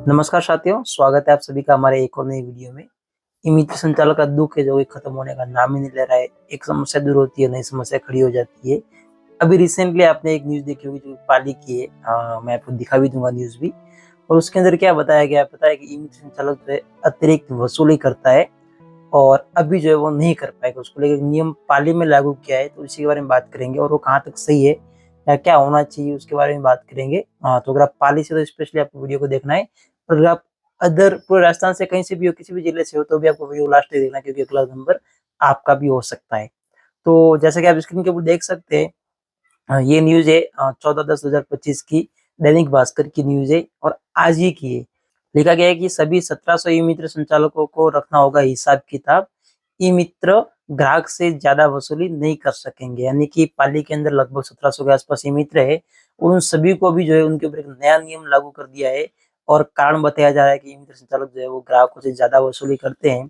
नमस्कार साथियों, स्वागत है आप सभी का हमारे एक और नई वीडियो में। ई-मित्र संचालक का दुख है जो कि खत्म होने का नाम ही नहीं ले रहा है। एक समस्या दूर होती है, नई समस्या खड़ी हो जाती है। अभी रिसेंटली आपने एक न्यूज़ देखी होगी जो पाली की है। मैं आपको दिखा भी दूँगा न्यूज़ भी। और उसके अंदर क्या बताया गया है, पता है कि ई-मित्र संचालक जो है अतिरिक्त वसूली करता है और अभी जो है वो नहीं कर पाएगा। उसको लेके नियम पाली में लागू किया है, तो इसी के बारे में बात करेंगे और वो कहाँ तक सही है या क्या होना चाहिए उसके बारे में बात करेंगे। तो अगर आप पाली से तो स्पेशली आपको वीडियो को देखना है। और अगर आप अदर पूरे राजस्थान से कहीं से भी हो, किसी भी जिले से हो, तो भी आपको वीडियो लास्ट तक देखना है क्योंकि अगला नंबर आपका भी हो सकता है। तो जैसा कि आप स्क्रीन के ऊपर देख सकते हैं, ये न्यूज़ है 14/10/2025 की दैनिक भास्कर की न्यूज़ है और आज ही की है। लिखा गया है कि सभी 1700 ई-मित्र संचालकों को रखना होगा हिसाब-किताब। ई-मित्र ग्राहक से ज़्यादा वसूली नहीं कर सकेंगे। यानी कि पाली के अंदर लगभग 1700 के आसपास ई-मित्र है और उन सभी को भी जो है उनके ऊपर एक नया नियम लागू कर दिया है और कारण बताया जा रहा है कि ई-मित्र संचालक जो है वो ग्राहकों से ज़्यादा वसूली करते हैं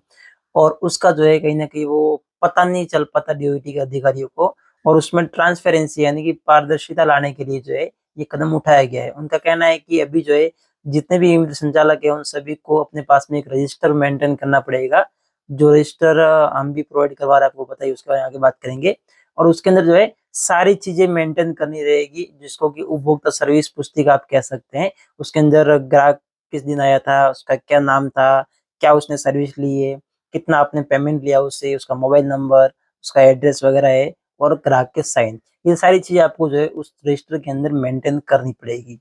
और उसका जो है कहीं न कहीं वो पता नहीं चल पाता डीओटी के अधिकारियों को और उसमें ट्रांसपेरेंसी यानी कि पारदर्शिता लाने के लिए जो है ये कदम उठाया गया है। उनका कहना है कि अभी जो है जितने भी ई-मित्र संचालक हैं उन सभी को अपने पास में एक रजिस्टर मेंटेन करना पड़ेगा। जो रजिस्टर हम भी प्रोवाइड करवा रहे हैं, आपको पता ही है, उसके बारे में आगे बात करेंगे। और उसके अंदर जो है सारी चीज़ें मेंटेन करनी रहेगी जिसको कि उपभोक्ता सर्विस पुस्तिका आप कह सकते हैं। उसके अंदर ग्राहक किस दिन आया था, उसका क्या नाम था, क्या उसने सर्विस ली है, कितना आपने पेमेंट लिया उससे, उसका मोबाइल नंबर, उसका एड्रेस वगैरह है और ग्राहक के साइन। ये सारी चीज़ें आपको जो है उस रजिस्टर के अंदर मेंटेन करनी पड़ेगी।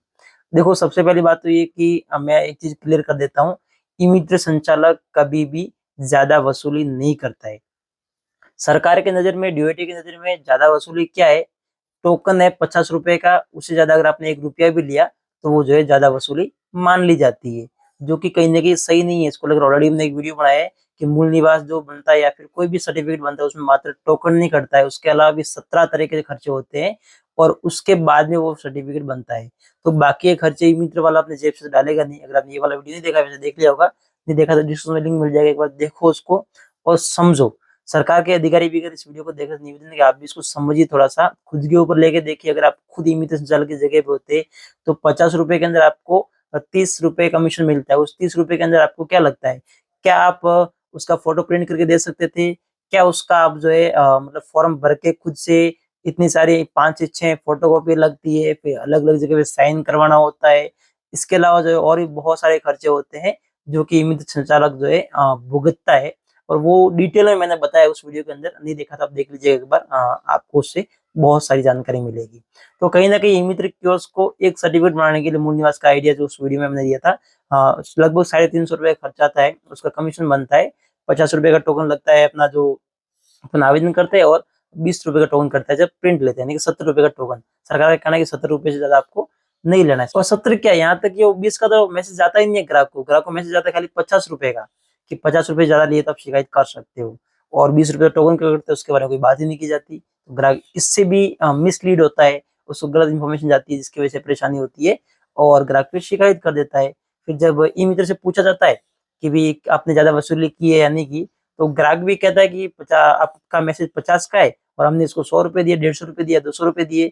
देखो, सबसे पहली बात तो ये कि मैं एक चीज़ क्लियर कर देता हूँ, ई-मित्र संचालक कभी भी ज़्यादा वसूली नहीं करता है। सरकार की नज़र में, डीओटी की नज़र में ज़्यादा वसूली क्या है? टोकन है ₹50 का, उससे ज़्यादा अगर आपने ₹1 भी लिया, तो वो जो है ज़्यादा वसूली मान ली जाती है, जो कि कहीं न कहीं सही नहीं है। इसको लेकर ऑलरेडी हमने एक वीडियो बनाया है कि मूल निवास जो बनता है या फिर कोई भी सर्टिफ़िकेट बनता है, उसमें मात्र टोकन नहीं कटता है, उसके अलावा भी 17 तरह के खर्चे होते हैं और उसके बाद में वो सर्टिफ़िकेट बनता है। तो बाकी के खर्चे ई-मित्र वाला अपने जेब से डालेगा नहीं। अगर आपने ये वाला वीडियो नहीं देखा, वैसे देख लिया होगा, नहीं देखा तो डिस्क्रिप्शन में लिंक मिल जाएगा, एक बार देखो उसको और समझो। सरकार के अधिकारी भी अगर इस वीडियो को देखें तो निवेदन है कि आप भी इसको समझिए थोड़ा-सा, खुद के ऊपर लेके देखिए। अगर आप खुद ई-मित्र संचालक की जगह पे होते, तो ₹50 के अंदर आपको ₹30 कमीशन मिलता है। उस ₹30 के अंदर आपको क्या लगता है? क्या आप उसका फ़ोटो प्रिंट करके दे सकते थे? क्या उसका आप जो है मतलब फ़ॉर्म भर के खुद से इतनी सारी 5 से 6 फ़ोटोकॉपी लगती है, फिर अलग-अलग जगह पे साइन करवाना होता है। इसके अलावा जो है और भी बहुत सारे खर्चे होते हैं, जो कि ई-मित्र संचालक जो है भुगतता है। और वो डिटेल में मैंने बताया उस वीडियो के अंदर, नहीं देखा तो आप देख लीजिएगा एक बार, आपको उससे बहुत सारी जानकारी मिलेगी। तो कहीं न कहीं ई-मित्र कियोस्क को एक सर्टिफ़िकेट बनाने के लिए मूल निवास का आइडिया जो उस वीडियो में मैंने दिया था, लगभग ₹350 खर्च आता है, उसका कमीशन बनता है, ₹50 का टोकन लगता है अपना जो अपन आवेदन करते हैं और ₹20 का टोकन कटता है जब प्रिंट लेते हैं, यानी कि ₹70 का टोकन। सरकार का कहना है कि ₹70 से ज़्यादा आपको नहीं लेना है और 70 क्या, यहाँ तक कि वो 20 का तो मैसेज जाता ही नहीं है ग्राहक को। ग्राहक को मैसेज आता है खाली ₹50 का कि ₹50 ज़्यादा लिए तो आप शिकायत कर सकते हो और ₹20 टोकन का कटता है, उसके बारे में कोई बात ही नहीं की जाती। तो ग्राहक इससे भी मिसलीड होता है, उसको गलत इन्फॉर्मेशन जाती है जिसकी वजह से परेशानी होती है और ग्राहक फिर शिकायत कर देता है। फिर जब ई-मित्र से पूछा जाता है कि भई आपने ज़्यादा वसूली की है या नहीं की, तो ग्राहक भी कहता है कि आपका मैसेज 50 का है और हमने इसको ₹100 दिए, ₹150 दिया, ₹200 दिए।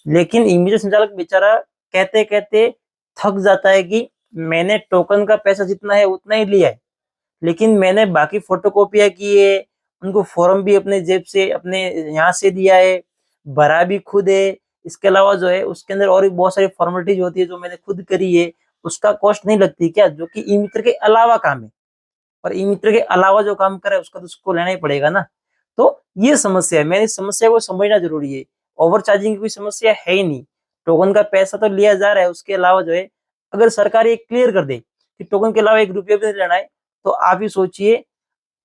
लेकिन इमीडिएट संचालक बेचारा कहते-कहते थक जाता है कि मैंने टोकन का पैसा जितना है उतना ही लिया है, लेकिन मैंने बाकी फोटोकॉपियाँ की है, उनको फॉर्म भी अपने जेब से अपने यहाँ से दिया है, भरा भी खुद है। इसके अलावा जो है उसके अंदर और भी बहुत सारी फॉर्मेलिटीज़ होती है जो मैंने खुद करी है, उसका कॉस्ट नहीं लगती क्या? जो कि ई-मित्र के अलावा काम है। और ई-मित्र के अलावा जो काम करे उसका तो उसको लेना ही पड़ेगा ना। तो ये समस्या है, मेरी समस्या को समझना ज़रूरी है। ओवर चार्जिंग की कोई समस्या है ही नहीं। टोकन का पैसा तो लिया जा रहा है, उसके अलावा जो है अगर सरकार ये क्लियर कर दे कि टोकन के अलावा ₹1 भी नहीं लेना है, तो आप ही सोचिए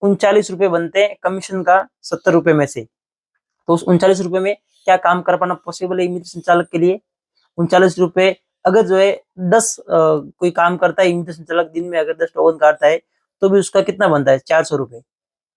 ₹39 बनते हैं कमीशन का ₹70 में से। तो उस ₹39 में क्या काम कर पाना पॉसिबल है ई-मित्र संचालक के लिए? ₹39 अगर जो है 10 कोई काम करता है ई-मित्र संचालक दिन में अगर 10 टोकन काटता है, तो भी उसका कितना बनता है ₹400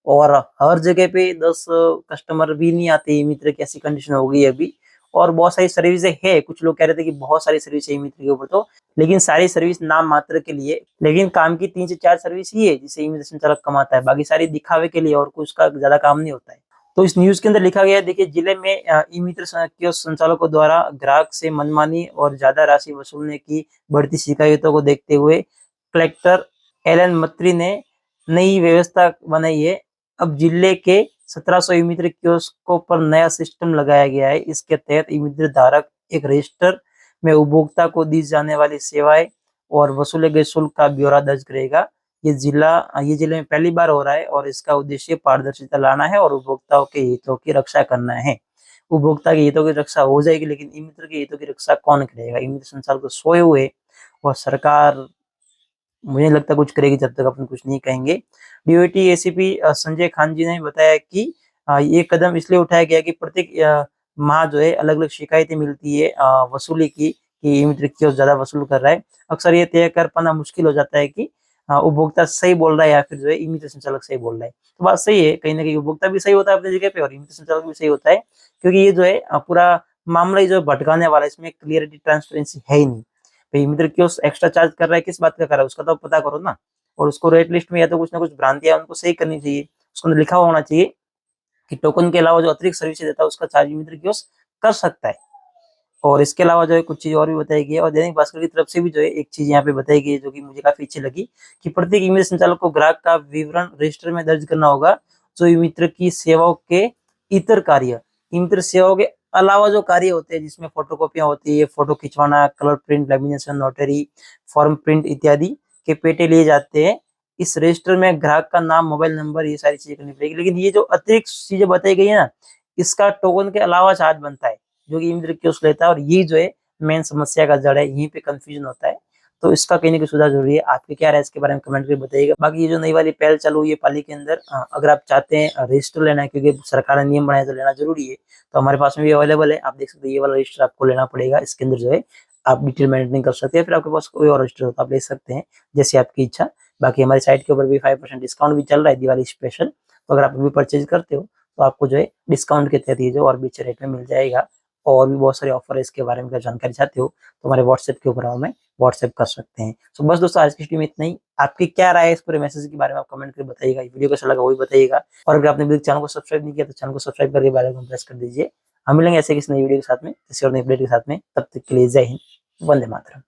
और हर जगह पे 10 कस्टमर भी नहीं आते ई-मित्र की, ऐसी कंडीशन हो गई है अभी। और बहुत सारी सर्विसें हैं, कुछ लोग कह रहे थे कि बहुत सारी सर्विस है ई-मित्र के ऊपर तो, लेकिन सारी सर्विस नाम मात्र के लिए, लेकिन काम की 3 से 4 सर्विस ही है जिससे ई-मित्र संचालक कमाता है, बाकी सारी दिखावे के लिए और कुछ उसका ज़्यादा काम नहीं होता है। तो इस न्यूज़ के अंदर लिखा गया है, देखिए जिले में ई-मित्र कियोस्क संचालकों द्वारा ग्राहक से मनमानी और ज़्यादा राशि वसूलने की बढ़ती शिकायतों को देखते हुए कलेक्टर एलन मत्री ने नई व्यवस्था बनाई है। अब जिले के 1700 ई मित्र कियोस्कों पर नया सिस्टम लगाया गया है। इसके तहत ई मित्र धारक एक रजिस्टर में उपभोक्ता को दी जाने वाली सेवाएं और वसूले गए शुल्क का ब्यौरा दर्ज करेगा। ये जिले में पहली बार हो रहा है और इसका उद्देश्य पारदर्शिता लाना है और उपभोक्ताओं के हितों की रक्षा करना है। उपभोक्ता के हितों की रक्षा हो जाएगी, लेकिन ई मित्र के हितों की रक्षा कौन करेगा? ई मित्र संचालक तो सोए हुए और सरकार मुझे नहीं लगता कुछ करेगी जब तक अपन कुछ नहीं कहेंगे। डीओटी एसीपी संजय खान जी ने बताया कि ये कदम इसलिए उठाया गया कि प्रत्येक माह जो है अलग अलग शिकायतें मिलती है वसूली की कि ई मित्र क्यों ज्यादा वसूल कर रहा है। अक्सर ये तय कर पाना मुश्किल हो जाता है कि उपभोक्ता सही बोल रहा है या फिर जो है ई मित्र संचालक सही बोल रहा है। तो बात सही है, कहीं ना कहीं उपभोक्ता भी सही होता है अपनी जगह पे और ई मित्र संचालक भी सही होता है, क्योंकि ये जो है पूरा मामला ही जो भटकाने वाला है, इसमें क्लियरिटी ट्रांसपेरेंसी है ही नहीं। भाई मित्र क्यों एक्स्ट्रा चार्ज कर रहा है, किस बात का कर रहा है, उसका तो पता करो ना। और उसको रेट लिस्ट में या तो कुछ ना कुछ भ्रांतियां उनको सही करनी चाहिए। उसको लिखा हुआ होना चाहिए कि टोकन के अलावा जो अतिरिक्त सर्विस देता है उसका चार्ज मित्र कियोस्क कर सकता है। और इसके अलावा जो है कुछ चीज और भी बताई गई है और दैनिक भास्कर की तरफ से भी जो है एक चीज यहाँ पे बताई गई है जो कि मुझे काफी अच्छी लगी कि प्रत्येक ई मित्र संचालक को ग्राहक का विवरण रजिस्टर में दर्ज करना होगा। जो ई मित्र की सेवाओं के इतर कार्य, ई मित्र सेवाओं के अलावा जो कार्य होते हैं जिसमें फोटोकॉपियां होती है, फोटो खिंचवाना, colour print, lamination, notary, form print इत्यादि के पेटे लिए जाते हैं। इस रजिस्टर में ग्राहक का नाम, मोबाइल नंबर, ये सारी चीजें करनी पड़ेगी। लेकिन ये जो अतिरिक्त चीजें बताई गई है ना, इसका टोकन के अलावा चार्ज बनता है जो कि ई मित्र कियोस्क लेता है। और ये जो है मेन समस्या का जड़ है, यहीं पे कंफ्यूजन होता है। तो इसका कहीं ना कहीं सुधार जरूरी है। आपके क्या राय इसके बारे में कमेंट करके बताइएगा। बाकी ये जो नई वाली पहल चालू हुई है पाली के अंदर, अगर आप चाहते हैं रजिस्टर लेना है क्योंकि सरकार ने नियम बनाया तो लेना जरूरी है, तो हमारे पास में भी अवेलेबल है। आप देख सकते हैं ये वाला रजिस्टर आपको लेना पड़ेगा। इसके अंदर जो है आप डिटेल मेंटेन कर सकते हैं, फिर आपके पास कोई और रजिस्टर हो तो आप ले सकते हैं, जैसे आपकी इच्छा। बाकी हमारी साइट के ऊपर भी 5% डिस्काउंट भी चल रहा है दिवाली स्पेशल। तो अगर आप अभी परचेज करते हो तो आपको जो है डिस्काउंट के तहत ये जो और भी अच्छे रेट में मिल जाएगा। और भी बहुत सारे ऑफर है इसके बारे में, अगर जानकारी चाहते हो तो हमारे व्हाट्सएप के ऊपर हमें व्हाट्सएप कर सकते हैं। तो बस दोस्तों आज की स्ट्रीम में इतना ही। आपकी क्या राय है इस पूरे मैसेज के बारे में आप कमेंट करके बताइएगा। वीडियो कैसा लगा वो भी बताइएगा। और अगर आपने अभी चैनल को सब्सक्राइब नहीं किया तो चैनल को सब्सक्राइब करके बेल आइकन प्रेस कर दीजिए। हम मिलेंगे ऐसे किसी नई वीडियो के साथ में, किसी और नई अपडेट के साथ में। तब तक के लिए जय हिंद, वंदे मातरम।